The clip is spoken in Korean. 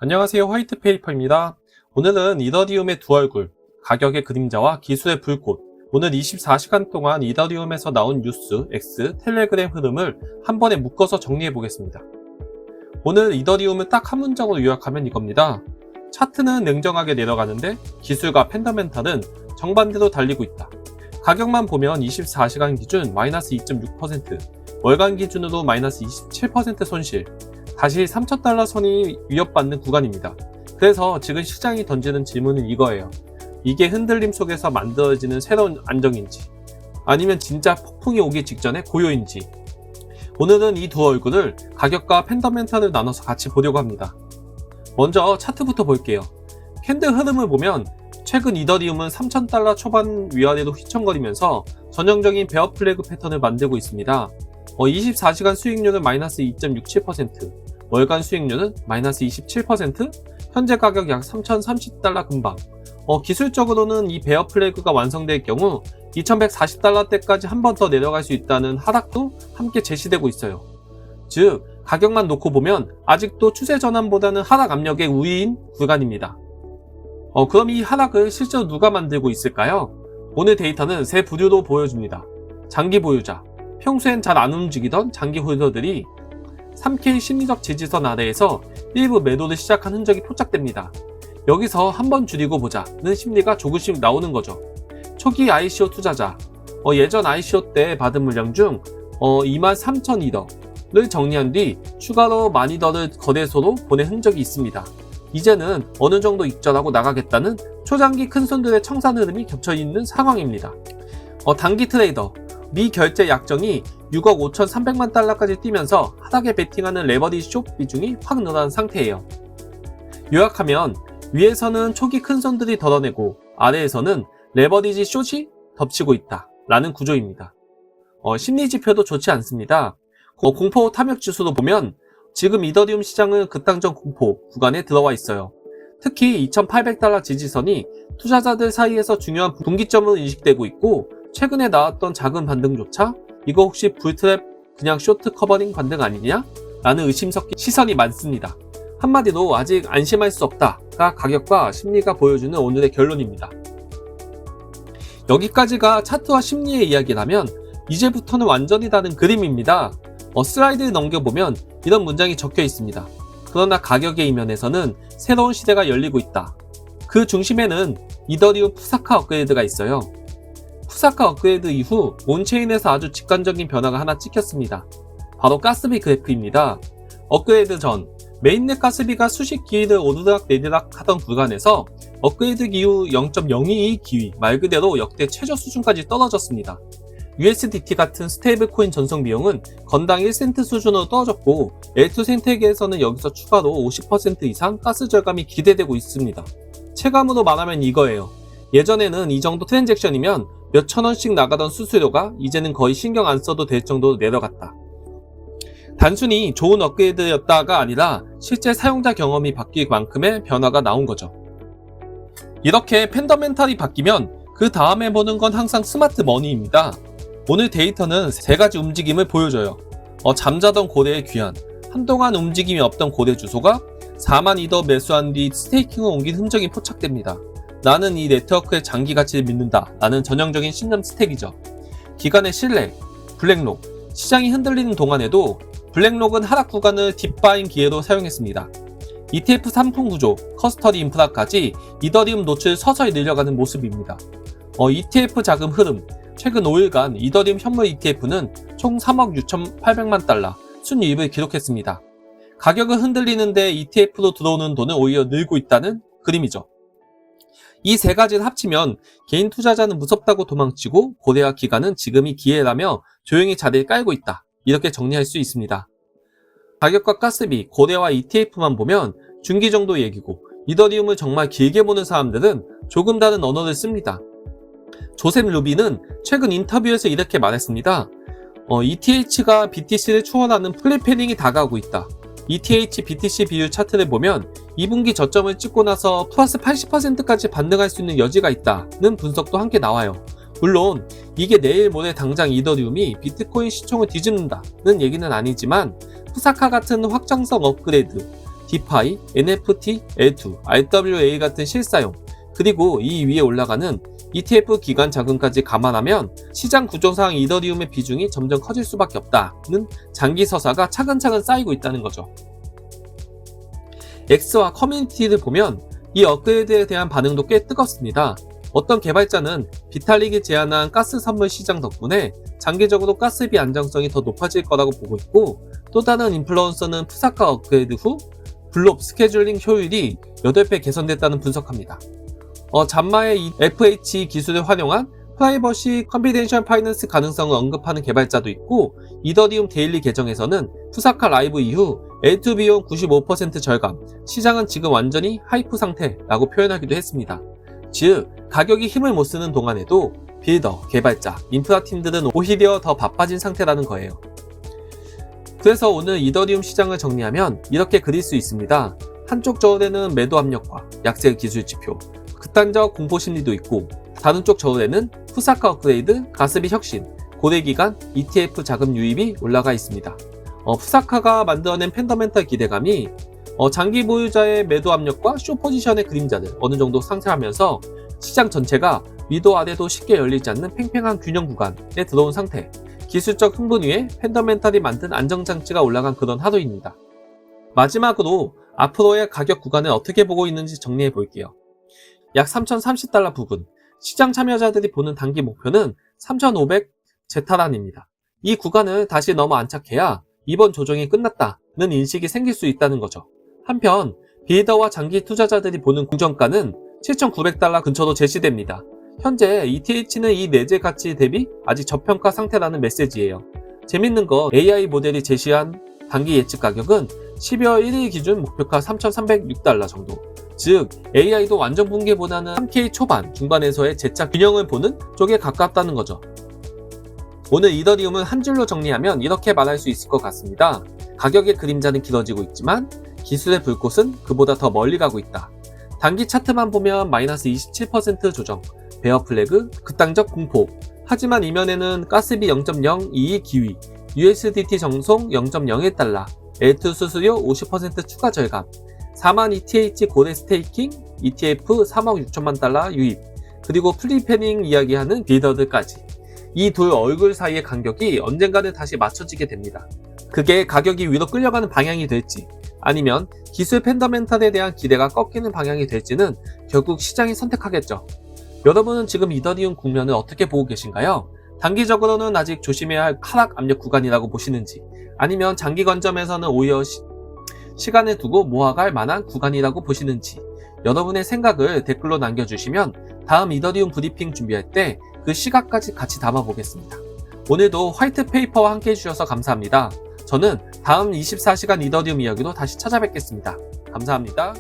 안녕하세요, 화이트페이퍼입니다. 오늘은 이더리움의 두 얼굴, 가격의 그림자와 기술의 불꽃, 오늘 24시간 동안 이더리움에서 나온 뉴스, X, 텔레그램 흐름을 한 번에 묶어서 정리해 보겠습니다. 오늘 이더리움을 딱 한 문장으로 요약하면 이겁니다. 차트는 냉정하게 내려가는데 기술과 펜더멘탈은 정반대로 달리고 있다. 가격만 보면 24시간 기준 마이너스 2.6%, 월간 기준으로 마이너스 27% 손실, 다시 3,000달러 선이 위협받는 구간입니다. 그래서 지금 시장이 던지는 질문은 이거예요. 이게 흔들림 속에서 만들어지는 새로운 안정인지, 아니면 진짜 폭풍이 오기 직전의 고요인지. 오늘은 이 두 얼굴을 가격과 펜더멘탈을 나눠서 같이 보려고 합니다. 먼저 차트부터 볼게요. 캔들 흐름을 보면 최근 이더리움은 3,000달러 초반 위아래로 휘청거리면서 전형적인 베어 플래그 패턴을 만들고 있습니다. 24시간 수익률은 마이너스 2.67%, 월간 수익률은 마이너스 27%, 현재 가격 약 3,030달러 근방. 기술적으로는 이 베어 플래그가 완성될 경우 2,140달러대까지 한 번 더 내려갈 수 있다는 하락도 함께 제시되고 있어요. 즉, 가격만 놓고 보면 아직도 추세 전환보다는 하락 압력의 우위인 구간입니다. 그럼 이 하락을 실제로 누가 만들고 있을까요? 오늘 데이터는 세 부류로 보여줍니다. 장기 보유자, 평소엔 잘 안 움직이던 장기 홀더들이 3K 심리적 지지선 아래에서 일부 매도를 시작한 흔적이 포착됩니다. 여기서 한번 줄이고 보자는 심리가 조금씩 나오는 거죠. 초기 ICO 투자자, 예전 ICO 때 받은 물량 중 23,000이더를 정리한 뒤 추가로 10,000이더를 거래소로 보낸 흔적이 있습니다. 이제는 어느 정도 익절하고 나가겠다는 초장기 큰손들의 청산 흐름이 겹쳐있는 상황입니다. 단기 트레이더, 미결제 약정이 6억 5,300만 달러까지 뛰면서 하락에 베팅하는 레버리지 숏 비중이 확 늘어난 상태예요. 요약하면 위에서는 초기 큰손들이 덜어내고 아래에서는 레버리지 숏이 덮치고 있다 라는 구조입니다. 심리 지표도 좋지 않습니다. 공포 탐욕 지수로 보면 지금 이더리움 시장은 급당전 공포 구간에 들어와 있어요. 특히 2,800달러 지지선이 투자자들 사이에서 중요한 분기점으로 인식되고 있고, 최근에 나왔던 작은 반등조차 이거 혹시 불트랩 그냥 쇼트 커버링 반등 아니냐? 라는 의심 섞인 시선이 많습니다. 한마디로 아직 안심할 수 없다가 가격과 심리가 보여주는 오늘의 결론입니다. 여기까지가 차트와 심리의 이야기라면 이제부터는 완전히 다른 그림입니다. 슬라이드를 넘겨보면 이런 문장이 적혀 있습니다. 그러나 가격의 이면에서는 새로운 시대가 열리고 있다. 그 중심에는 이더리움 푸사카 업그레이드가 있어요. 푸사카 업그레이드 이후 온체인에서 아주 직관적인 변화가 하나 찍혔습니다. 바로 가스비 그래프입니다. 업그레이드 전 메인넷 가스비가 수십 기위를 오르락 내리락 하던 구간에서 업그레이드 이후 0.022 기위, 말 그대로 역대 최저 수준까지 떨어졌습니다. USDT 같은 스테이블 코인 전송 비용은 건당 1센트 수준으로 떨어졌고, L2 생태계에서는 여기서 추가로 50% 이상 가스 절감이 기대되고 있습니다. 체감으로 말하면 이거예요. 예전에는 이 정도 트랜잭션이면 몇천 원씩 나가던 수수료가 이제는 거의 신경 안 써도 될 정도로 내려갔다. 단순히 좋은 업그레이드였다가 아니라 실제 사용자 경험이 바뀔 만큼의 변화가 나온 거죠. 이렇게 펜더멘탈이 바뀌면 그 다음에 보는 건 항상 스마트 머니입니다. 오늘 데이터는 세 가지 움직임을 보여줘요. 잠자던 고래의 귀환, 한동안 움직임이 없던 고래 주소가 40,000이더 매수한 뒤 스테이킹을 옮긴 흔적이 포착됩니다. 나는 이 네트워크의 장기 가치를 믿는다 라는 전형적인 신념 스택이죠. 기관의 신뢰, 블랙록, 시장이 흔들리는 동안에도 블랙록은 하락 구간을 딥바잉 기회로 사용했습니다. ETF 상품 구조, 커스터디 인프라까지 이더리움 노출을 서서히 늘려가는 모습입니다. ETF 자금 흐름, 최근 5일간 이더리움 현물 ETF는 총 3억 6,800만 달러 순이익을 기록했습니다. 가격을 흔들리는데 ETF로 들어오는 돈은 오히려 늘고 있다는 그림이죠. 이 세 가지를 합치면 개인 투자자는 무섭다고 도망치고 고래와 기관은 지금이 기회라며 조용히 자리를 깔고 있다. 이렇게 정리할 수 있습니다. 가격과 가스비, 고래와 ETF만 보면 중기 정도 얘기고, 이더리움을 정말 길게 보는 사람들은 조금 다른 언어를 씁니다. 조셉 루비는 최근 인터뷰에서 이렇게 말했습니다. ETH가 BTC를 추월하는 플리패닝이 다가오고 있다. ETH BTC 비율 차트를 보면 2분기 저점을 찍고 나서 플러스 80%까지 반등할 수 있는 여지가 있다는 분석도 함께 나와요. 물론 이게 내일 모레 당장 이더리움이 비트코인 시총을 뒤집는다는 얘기는 아니지만 푸사카 같은 확장성 업그레이드, 디파이, NFT, L2, RWA 같은 실사용, 그리고 이 위에 올라가는 ETF 기관 자금까지 감안하면 시장 구조상 이더리움의 비중이 점점 커질 수밖에 없다는 장기 서사가 차근차근 쌓이고 있다는 거죠. X와 커뮤니티를 보면 이 업그레이드에 대한 반응도 꽤 뜨겁습니다. 어떤 개발자는 비탈릭이 제안한 가스 선물 시장 덕분에 장기적으로 가스비 안정성이 더 높아질 거라고 보고 있고, 또 다른 인플루언서는 푸사카 업그레이드 후 블롭 스케줄링 효율이 8배 개선됐다는 분석합니다. 잠마의 이 FH 기술을 활용한 프라이버시 컨피덴셜 파이낸스 가능성을 언급하는 개발자도 있고, 이더리움 데일리 계정에서는 푸사카 라이브 이후 L2 비용 95% 절감, 시장은 지금 완전히 하이프 상태라고 표현하기도 했습니다. 즉, 가격이 힘을 못 쓰는 동안에도 빌더, 개발자, 인프라 팀들은 오히려 더 바빠진 상태라는 거예요. 그래서 오늘 이더리움 시장을 정리하면 이렇게 그릴 수 있습니다. 한쪽 저울에는 매도 압력과 약세 기술 지표, 극단적 공포 심리도 있고, 다른 쪽 저울에는 푸사카 업그레이드, 가스비 혁신, 고래기간, ETF 자금 유입이 올라가 있습니다. 푸사카가 만들어낸 팬더멘탈 기대감이 장기 보유자의 매도 압력과 숏 포지션의 그림자를 어느 정도 상쇄하면서 시장 전체가 위도 아래도 쉽게 열리지 않는 팽팽한 균형 구간에 들어온 상태, 기술적 흥분 위에 팬더멘탈이 만든 안정장치가 올라간 그런 하루입니다. 마지막으로 앞으로의 가격 구간을 어떻게 보고 있는지 정리해 볼게요. 약 3,030달러 부근, 시장 참여자들이 보는 단기 목표는 3,500 제타란입니다. 이 구간을 다시 넘어 안착해야 이번 조정이 끝났다는 인식이 생길 수 있다는 거죠. 한편 빌더와 장기 투자자들이 보는 궁정가는 7,900달러 근처로 제시됩니다. 현재 ETH는 이 내재 가치 대비 아직 저평가 상태라는 메시지예요. 재밌는 건 AI 모델이 제시한 단기 예측 가격은 12월 1일 기준 목표가 3,306달러 정도. 즉 AI도 완전 붕괴보다는 3K 초반, 중반에서의 재차 균형을 보는 쪽에 가깝다는 거죠. 오늘 이더리움은 한 줄로 정리하면 이렇게 말할 수 있을 것 같습니다. 가격의 그림자는 길어지고 있지만 기술의 불꽃은 그보다 더 멀리 가고 있다. 단기 차트만 보면 마이너스 27% 조정, 베어 플래그, 극단적 공포. 하지만 이면에는 가스비 0.022 기위, USDT 정송 0.01달러, L2 수수료 50% 추가 절감, 4만 ETH 고래 스테이킹, ETF 3억 6천만 달러 유입, 그리고 프리패닝 이야기하는 빌더들까지. 이 둘 얼굴 사이의 간격이 언젠가는 다시 맞춰지게 됩니다. 그게 가격이 위로 끌려가는 방향이 될지, 아니면 기술 팬더멘탈에 대한 기대가 꺾이는 방향이 될지는 결국 시장이 선택하겠죠. 여러분은 지금 이더리움 국면을 어떻게 보고 계신가요? 단기적으로는 아직 조심해야 할 하락 압력 구간이라고 보시는지, 아니면 장기 관점에서는 오히려 시간을 두고 모아갈 만한 구간이라고 보시는지, 여러분의 생각을 댓글로 남겨주시면 다음 이더리움 브리핑 준비할 때 그 시각까지 같이 담아보겠습니다. 오늘도 화이트 페이퍼와 함께 해주셔서 감사합니다. 저는 다음 24시간 이더리움 이야기로 다시 찾아뵙겠습니다. 감사합니다.